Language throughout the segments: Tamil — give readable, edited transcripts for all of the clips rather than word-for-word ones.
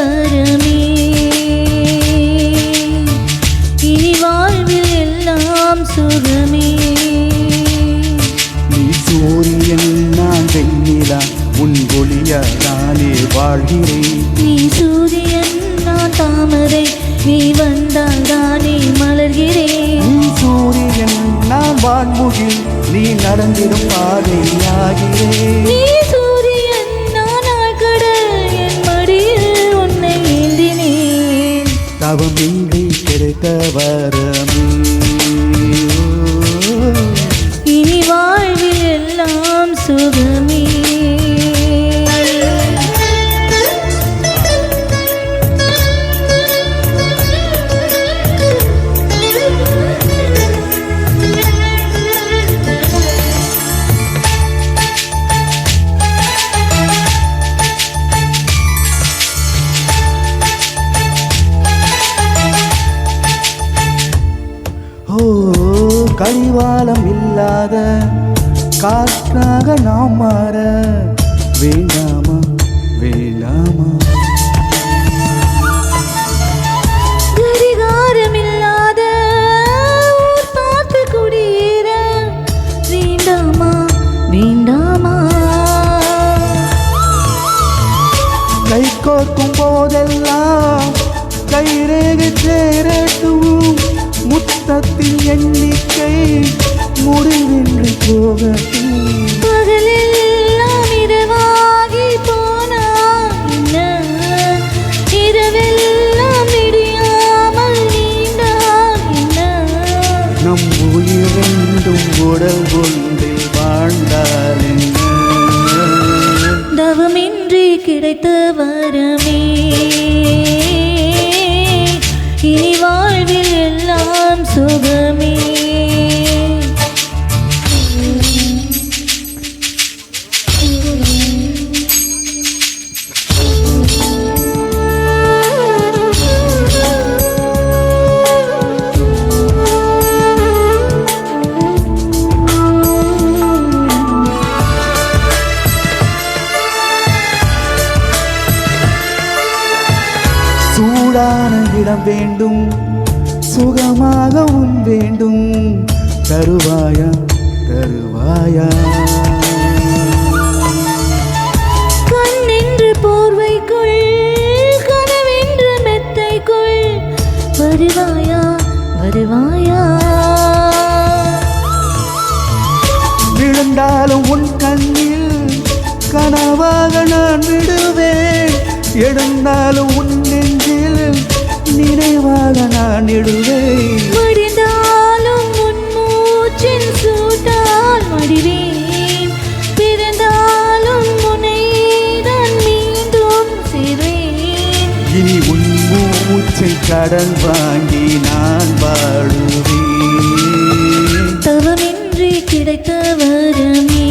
வரமே இனி வாழ்வில் எல்லாம் சுகமே நீ சூரியன் நான் வெண்ணிலா உன் ஒளியாலே வாழ்கிறேன் நீ சூரியன் நான் தாமரை நீ வந்தால் தானே மலர்கிறேன் நீ சூரியன் நான் வான்முகில் நீ நடந்திடும் பாதையாகிறேன் நீ சூரியன் நான் ஆழ்கடல் என் மடியில் உன்னை ஏந்தினேன் தவமின்றி கிடைத்த வரமே இனி வாழ்வில் எல்லாம் சுகமே கடிவாளம் இல்லாத காற்றாக நாம் மாற வேண்டாமா வேண்டாமா கடிகாரம் இல்லாத ஊர் பார்த்து குடியேற வேண்டாமா வேண்டாமா கை கோர்க்கும் போதெல்லாம் கைரேகை சேரட்டும் முத்தத்தின் எண்ணிக்கை முடிவின்றி போகட்டும் பகலெல்லாம் இரவாகி போனா என்ன இரவெல்லாம் விடியாமல் நீண்டா என்ன நம் உயிர் ரெண்டும் உடல் ஒன்றில் வாழ்ந்தால் தவமின்றி கிடைத்த வரமே இனி வாழ்வில் எல்லாம் சுகமே சூடான இடம் வேண்டும் சுகமாகவும் வேண்டும் தருவாயா தருவாயா கண்ணென்று போர்வைக்குள் கனவென்று மெத்தைக்குள் வருவாயா வருவாயா விழுந்தாலும் உன் கண்ணில் கனவாக நான் விடுவேன் எழுந்தாலும் உன் நெஞ்சில் நினைவாக நான் இடுவேன் மடிந்தாலும் உன் மூச்சின் சூட்டால் மடிவேன் பிறந்தாலும் உன்னை நான் மீண்டும் சேர்வேன் இனி உன் மூச்சை கடன் வாங்கி நான் வாழுவேன் தவமின்றி கிடைத்த வரமே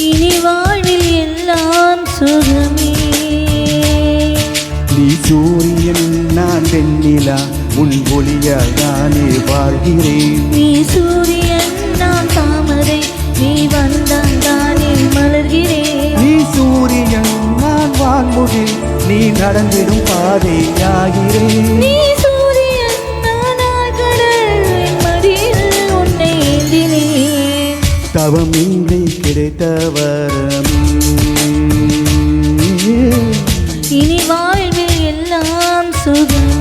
இனி வாழ்வில் எல்லாம் சுகமே நீ சூரியன் நான் வெண்ணிலா உன் ஒளியால் நானே வாழ்கிறேன் நீ சூரியன் நான் தாமரை நீ வந்தால் தானே மலர்கிறேன் நீ சூரியன் நான் வான்முகில் நீ நடந்திடும் பாதையாகிறேன் நீ சூரியன் நான் ஆழ்கடல் என் மடியில் உன்னை ஏந்தினேன் தவமின்றி கிடைத்த வரமே இனி வாழ்வில் எல்லாம் சுகம்